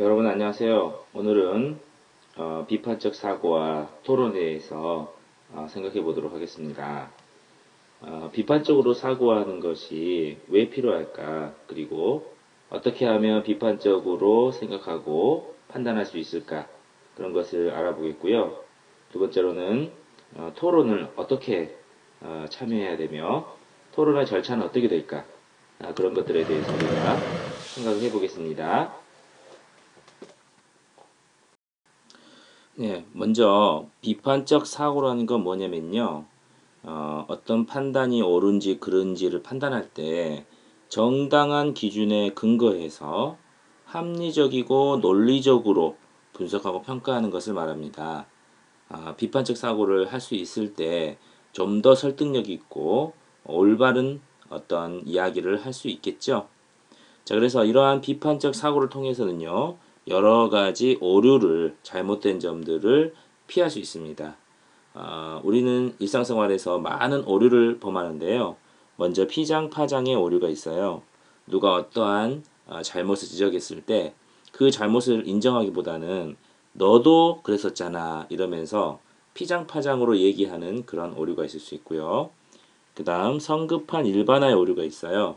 여러분 안녕하세요. 오늘은 비판적 사고와 토론에 대해서 생각해 보도록 하겠습니다. 비판적으로 사고하는 것이 왜 필요할까? 그리고 어떻게 하면 비판적으로 생각하고 판단할 수 있을까? 그런 것을 알아보겠고요. 두 번째로는 토론을 어떻게 참여해야 되며 토론의 절차는 어떻게 될까? 그런 것들에 대해서 우리가 생각을 해보겠습니다. 네, 먼저 비판적 사고라는 건 뭐냐면요. 어떤 판단이 옳은지 그른지를 판단할 때 정당한 기준에 근거해서 합리적이고 논리적으로 분석하고 평가하는 것을 말합니다. 비판적 사고를 할 수 있을 때 좀 더 설득력 있고 올바른 어떤 이야기를 할 수 있겠죠. 자, 그래서 이러한 비판적 사고를 통해서는요, 여러 가지 오류를, 잘못된 점들을 피할 수 있습니다. 우리는 일상생활에서 많은 오류를 범하는데요. 먼저 피장파장의 오류가 있어요. 누가 어떠한 잘못을 지적했을 때 그 잘못을 인정하기보다는 너도 그랬었잖아 이러면서 피장파장으로 얘기하는 그런 오류가 있을 수 있고요. 그 다음 성급한 일반화의 오류가 있어요.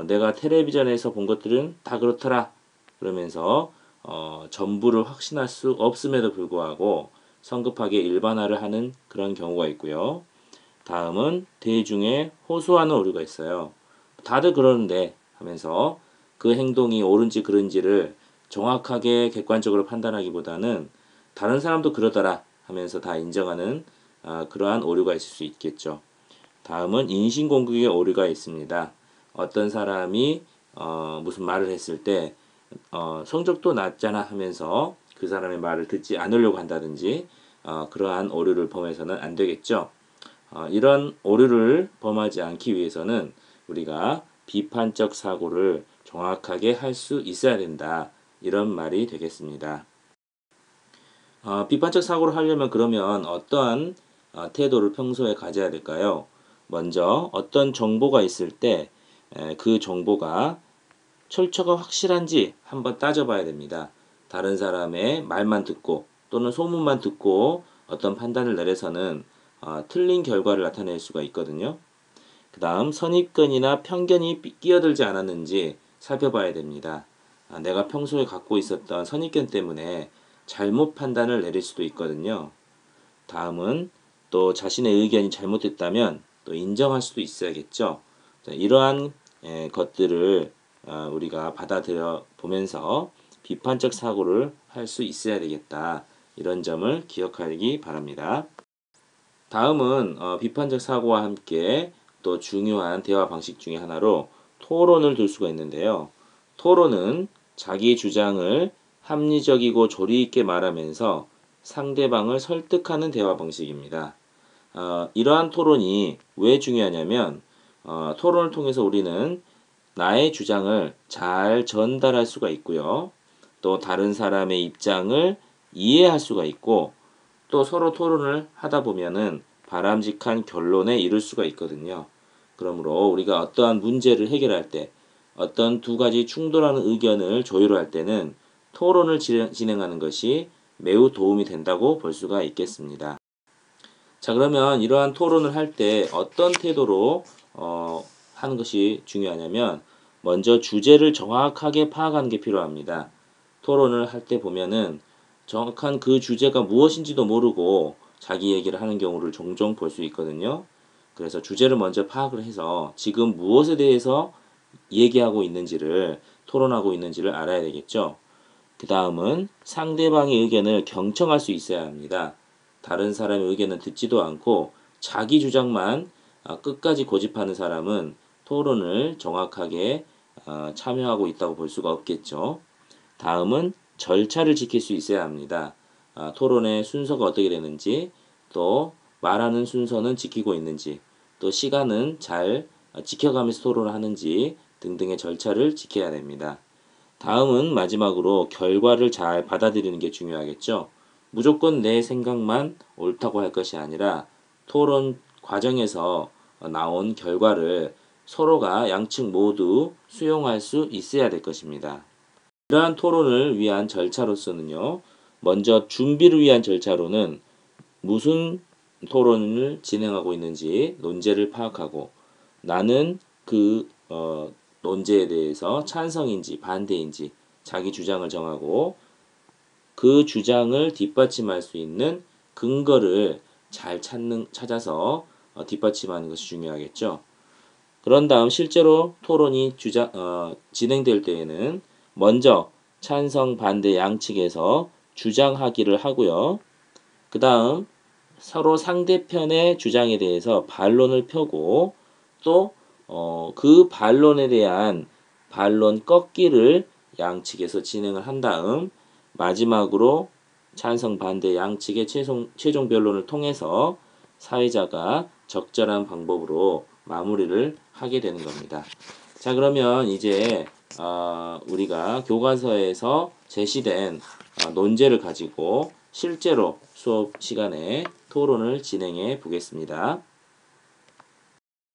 내가 텔레비전에서 본 것들은 다 그렇더라 그러면서 전부를 확신할 수 없음에도 불구하고 성급하게 일반화를 하는 그런 경우가 있고요. 다음은 대중의 호소하는 오류가 있어요. 다들 그러는데 하면서 그 행동이 옳은지 그른지를 정확하게 객관적으로 판단하기보다는 다른 사람도 그러더라 하면서 다 인정하는 그러한 오류가 있을 수 있겠죠. 다음은 인신공격의 오류가 있습니다. 어떤 사람이 무슨 말을 했을 때 성적도 낮잖아 하면서 그 사람의 말을 듣지 않으려고 한다든지 그러한 오류를 범해서는 안 되겠죠. 이런 오류를 범하지 않기 위해서는 우리가 비판적 사고를 정확하게 할 수 있어야 된다. 이런 말이 되겠습니다. 비판적 사고를 하려면 그러면 어떠한 태도를 평소에 가져야 될까요? 먼저 어떤 정보가 있을 때 그 정보가 출처가 확실한지 한번 따져봐야 됩니다. 다른 사람의 말만 듣고 또는 소문만 듣고 어떤 판단을 내려서는 틀린 결과를 나타낼 수가 있거든요. 그 다음 선입견이나 편견이 끼어들지 않았는지 살펴봐야 됩니다. 내가 평소에 갖고 있었던 선입견 때문에 잘못 판단을 내릴 수도 있거든요. 다음은 또 자신의 의견이 잘못됐다면 또 인정할 수도 있어야겠죠. 자, 이러한 것들을 우리가 받아들여 보면서 비판적 사고를 할 수 있어야 되겠다. 이런 점을 기억하기 바랍니다. 다음은 비판적 사고와 함께 또 중요한 대화 방식 중에 하나로 토론을 둘 수가 있는데요. 토론은 자기 주장을 합리적이고 조리 있게 말하면서 상대방을 설득하는 대화 방식입니다. 이러한 토론이 왜 중요하냐면 토론을 통해서 우리는 나의 주장을 잘 전달할 수가 있고요. 또 다른 사람의 입장을 이해할 수가 있고 또 서로 토론을 하다 보면은 바람직한 결론에 이를 수가 있거든요. 그러므로 우리가 어떠한 문제를 해결할 때 어떤 두 가지 충돌하는 의견을 조율할 때는 토론을 진행하는 것이 매우 도움이 된다고 볼 수가 있겠습니다. 자, 그러면 이러한 토론을 할 때 어떤 태도로 하는 것이 중요하냐면 먼저 주제를 정확하게 파악하는 게 필요합니다. 토론을 할 때 보면은 정확한 그 주제가 무엇인지도 모르고 자기 얘기를 하는 경우를 종종 볼 수 있거든요. 그래서 주제를 먼저 파악을 해서 지금 무엇에 대해서 얘기하고 있는지를 토론하고 있는지를 알아야 되겠죠. 그 다음은 상대방의 의견을 경청할 수 있어야 합니다. 다른 사람의 의견은 듣지도 않고 자기 주장만 끝까지 고집하는 사람은 토론을 정확하게 참여하고 있다고 볼 수가 없겠죠. 다음은 절차를 지킬 수 있어야 합니다. 토론의 순서가 어떻게 되는지, 또 말하는 순서는 지키고 있는지, 또 시간은 잘 지켜가면서 토론을 하는지 등등의 절차를 지켜야 됩니다. 다음은 마지막으로 결과를 잘 받아들이는 게 중요하겠죠. 무조건 내 생각만 옳다고 할 것이 아니라 토론 과정에서 나온 결과를 서로가 양측 모두 수용할 수 있어야 될 것입니다. 이러한 토론을 위한 절차로서는요. 먼저 준비를 위한 절차로는 무슨 토론을 진행하고 있는지 논제를 파악하고 나는 그 논제에 대해서 찬성인지 반대인지 자기 주장을 정하고 그 주장을 뒷받침할 수 있는 근거를 잘 찾아서 뒷받침하는 것이 중요하겠죠. 그런 다음 실제로 토론이 진행될 때에는 먼저 찬성, 반대 양측에서 주장하기를 하고요. 그 다음 서로 상대편의 주장에 대해서 반론을 펴고 또 그 반론에 대한 반론 꺾기를 양측에서 진행을 한 다음 마지막으로 찬성 반대 양측의 최종 변론을 통해서 사회자가 적절한 방법으로 마무리를 하게 되는 겁니다. 자, 그러면 이제 우리가 교과서에서 제시된 논제를 가지고 실제로 수업 시간에 토론을 진행해 보겠습니다.